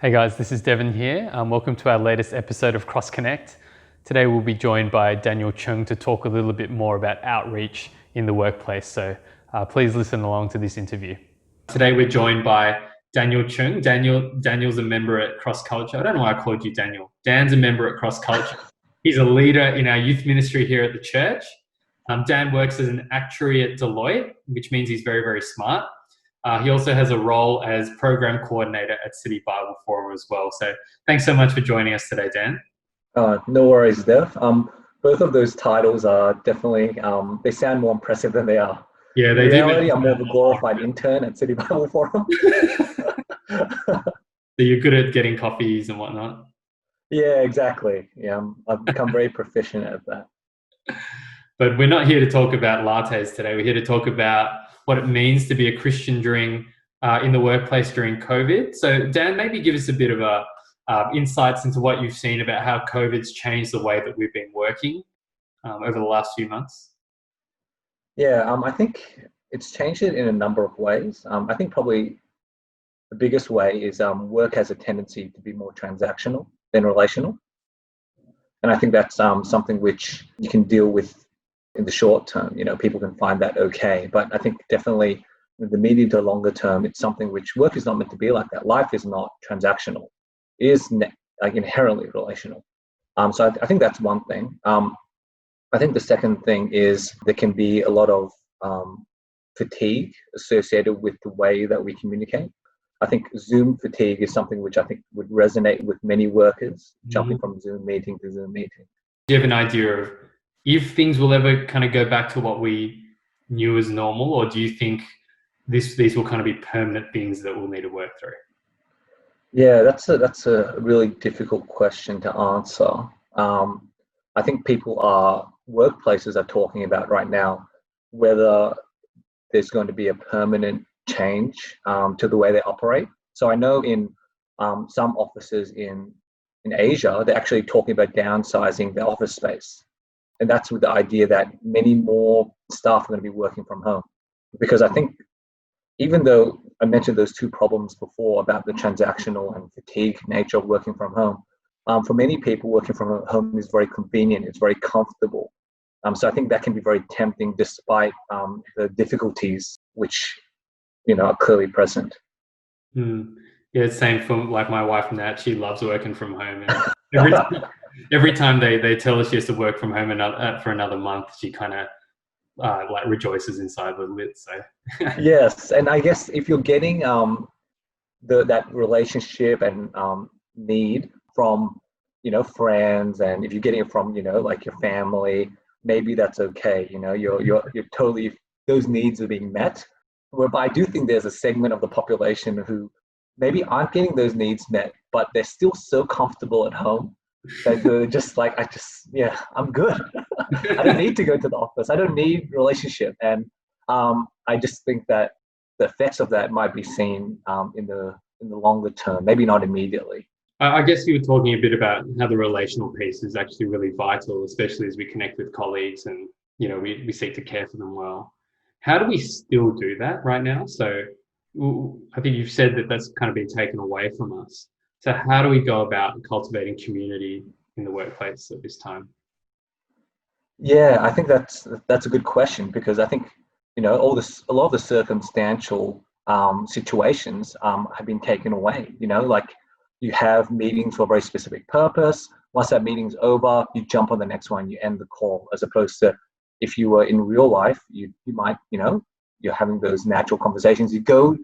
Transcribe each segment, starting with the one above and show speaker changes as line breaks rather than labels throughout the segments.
Hey guys, this is Devin here. Welcome to our latest episode of CrossConnect. Today we'll be joined by Daniel Chung to talk a little bit more about outreach in the workplace. So please listen along to this interview. Today we're joined by Daniel Chung. Daniel's a member at CrossCulture. I don't know why I called you Daniel. Dan's a member at CrossCulture. He's a leader in our youth ministry here at the church. Dan works as an actuary at Deloitte, which means he's very, very smart. He also has a role as program coordinator at City Bible Forum as well. So thanks so much for joining us today, Dan.
No worries, Dev. Both of those titles are definitely, they sound more impressive than they are.
Yeah, they
In
do.
reality, I'm more of a glorified intern at City Bible Forum.
So you're good at getting coffees and whatnot?
Yeah, exactly. Yeah, I've become very proficient at that.
But we're not here to talk about lattes today. We're here to talk about what it means to be a Christian in the workplace during COVID. So Dan, maybe give us a bit of insights into what you've seen about how COVID's changed the way that we've been working over the last few months.
Yeah, I think it's changed it in a number of ways. I think probably the biggest way is work has a tendency to be more transactional than relational. And I think that's something which you can deal with in the short term. You know, people can find that okay. But I think definitely in the medium to longer term, it's something which work is not meant to be like that. Life is not transactional. It is inherently relational. So I think that's one thing. I think the second thing is there can be a lot of fatigue associated with the way that we communicate. I think Zoom fatigue is something which I think would resonate with many workers, jumping from Zoom meeting to Zoom meeting.
Do you have an idea of if things will ever kind of go back to what we knew as normal, or do you think these will kind of be permanent things that we'll need to work through?
Yeah, that's a really difficult question to answer. I think workplaces are talking about right now whether there's going to be a permanent change to the way they operate. So I know in some offices in Asia, they're actually talking about downsizing the office space. And that's with the idea that many more staff are going to be working from home. Because I think even though I mentioned those two problems before about the transactional and fatigue nature of working from home, for many people, working from home is very convenient. It's very comfortable. So I think that can be very tempting despite the difficulties which, are clearly present.
Yeah, it's same for like my wife and that. She loves working from home. And every time they tell her she has to work from home for another month, she kind of like rejoices inside a little bit. So
yes, and I guess if you're getting that relationship and need from friends, and if you're getting it from like your family, maybe that's okay. You're totally, those needs are being met. But I do think there's a segment of the population who maybe aren't getting those needs met, but they're still so comfortable at home that they're just like, I'm good. I don't need to go to the office. I don't need relationship. And I just think that the effects of that might be seen in the longer term, maybe not immediately.
I guess you were talking a bit about how the relational piece is actually really vital, especially as we connect with colleagues and, we seek to care for them well. How do we still do that right now? So I think you've said that that's kind of been taken away from us. So how do we go about cultivating community in the workplace at this time?
Yeah, I think that's a good question, because I think, a lot of the circumstantial situations have been taken away. Like you have meetings for a very specific purpose. Once that meeting's over, you jump on the next one, you end the call, as opposed to if you were in real life, you might, you're having those natural conversations. You go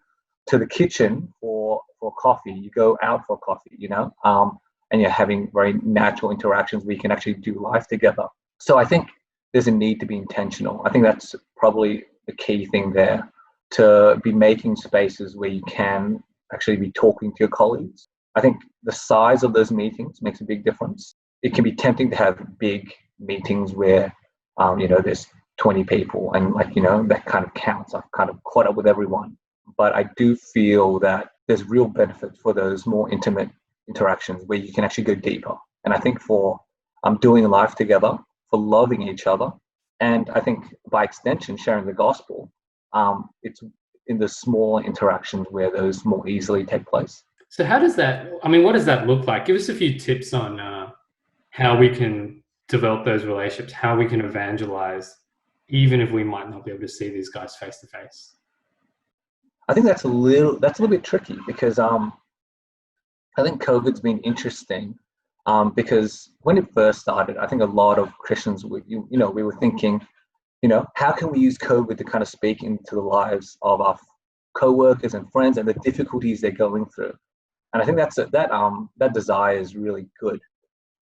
to the kitchen for coffee, you go out for coffee, and you're having very natural interactions where you can actually do life together. So I think there's a need to be intentional. I think that's probably the key thing there, to be making spaces where you can actually be talking to your colleagues. I think the size of those meetings makes a big difference. It can be tempting to have big meetings where there's 20 people and that kind of counts. I've kind of caught up with everyone. But I do feel that there's real benefit for those more intimate interactions where you can actually go deeper. And I think for doing life together, for loving each other, and I think by extension, sharing the gospel, it's in the small interactions where those more easily take place.
So how does that, I mean, what does that look like? Give us a few tips on how we can develop those relationships, how we can evangelize, even if we might not be able to see these guys face to face.
I think that's a little bit tricky because I think COVID's been interesting because when it first started, I think a lot of Christians we were thinking, how can we use COVID to kind of speak into the lives of our co-workers and friends and the difficulties they're going through. And I think that desire is really good.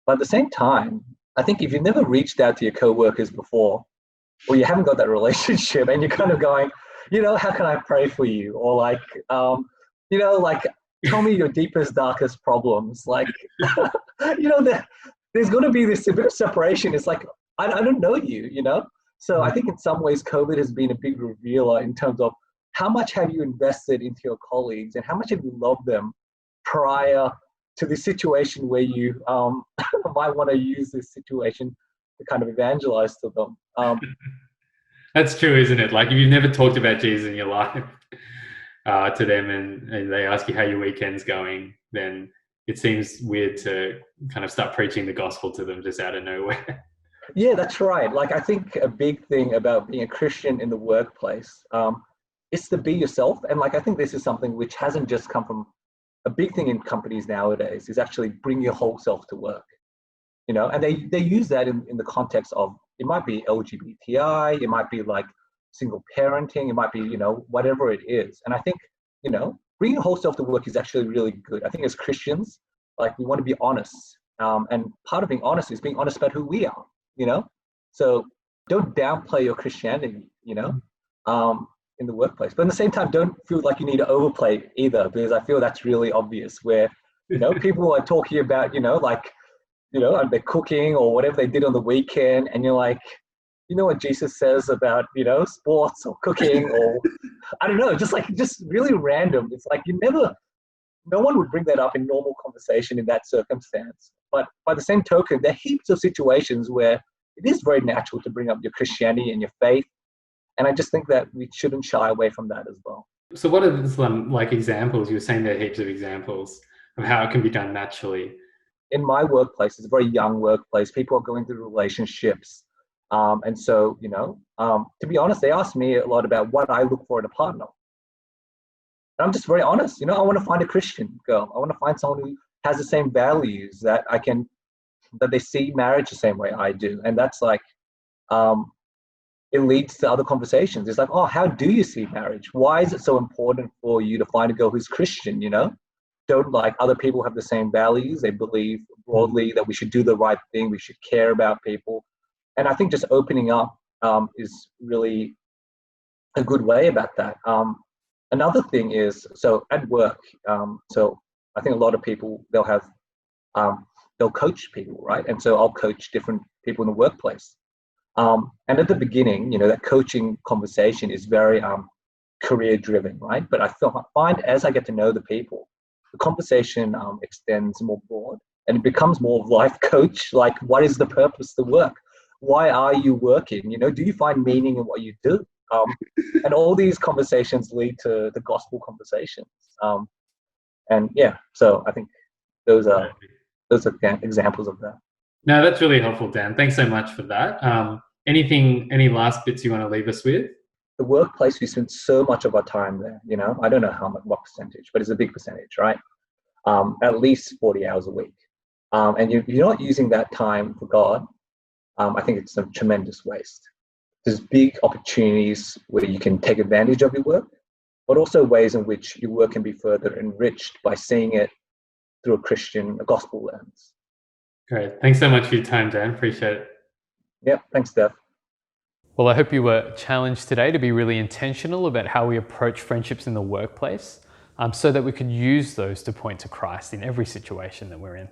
But at the same time, I think if you've never reached out to your co-workers before, or you haven't got that relationship, and you're kind of going, how can I pray for you? Or like, tell me your deepest, darkest problems. Like, there's going to be this a bit of separation. It's like, I don't know you. So I think in some ways, COVID has been a big revealer in terms of how much have you invested into your colleagues and how much have you loved them prior to the situation where you might want to use this situation to kind of evangelize to them.
That's true, isn't it? Like if you've never talked about Jesus in your life to them and they ask you how your weekend's going, then it seems weird to kind of start preaching the gospel to them just out of nowhere.
Yeah, that's right. Like I think a big thing about being a Christian in the workplace is to be yourself. And like I think this is something which hasn't just come from a big thing in companies nowadays is actually bring your whole self to work. And they use that in the context of it might be LGBTI, it might be like single parenting, it might be, whatever it is. And I think, bringing your whole self to work is actually really good. I think as Christians, like we want to be honest. And part of being honest is being honest about who we are, So don't downplay your Christianity, in the workplace. But at the same time, don't feel like you need to overplay it either, because I feel that's really obvious where, people are talking about, they're cooking or whatever they did on the weekend, and you're like, what Jesus says about, sports or cooking or I don't know, just really random. It's like no one would bring that up in normal conversation in that circumstance. But by the same token, there are heaps of situations where it is very natural to bring up your Christianity and your faith. And I just think that we shouldn't shy away from that as well.
So what are some like examples? You were saying there are heaps of examples of how it can be done naturally.
In my workplace, it's a very young workplace. People are going through relationships. And so, to be honest, they ask me a lot about what I look for in a partner. And I'm just very honest. I want to find a Christian girl. I want to find someone who has the same values that they see marriage the same way I do. And that's like, it leads to other conversations. It's like, oh, how do you see marriage? Why is it so important for you to find a girl who's Christian, Don't like other people have the same values. They believe broadly that we should do the right thing. We should care about people. And I think just opening up is really a good way about that. Another thing is, so at work, so I think a lot of people, they'll coach people, right? And so I'll coach different people in the workplace. And at the beginning, that coaching conversation is very career driven, right? But I find as I get to know the people, the conversation extends more broad and it becomes more of life coach. Like, what is the purpose of the work? Why are you working? Do you find meaning in what you do? And all these conversations lead to the gospel conversations. And yeah, so I think those are examples of that.
No, that's really helpful, Dan. Thanks so much for that. Any last bits you want to leave us with?
The workplace, we spend so much of our time there, I don't know what percentage, but it's a big percentage, right? At least 40 hours a week. And you're not using that time for God. I think it's a tremendous waste. There's big opportunities where you can take advantage of your work, but also ways in which your work can be further enriched by seeing it through a gospel lens.
Great. Thanks so much for your time, Dan. Appreciate it.
Yeah, thanks, Dev.
Well, I hope you were challenged today to be really intentional about how we approach friendships in the workplace, so that we could use those to point to Christ in every situation that we're in.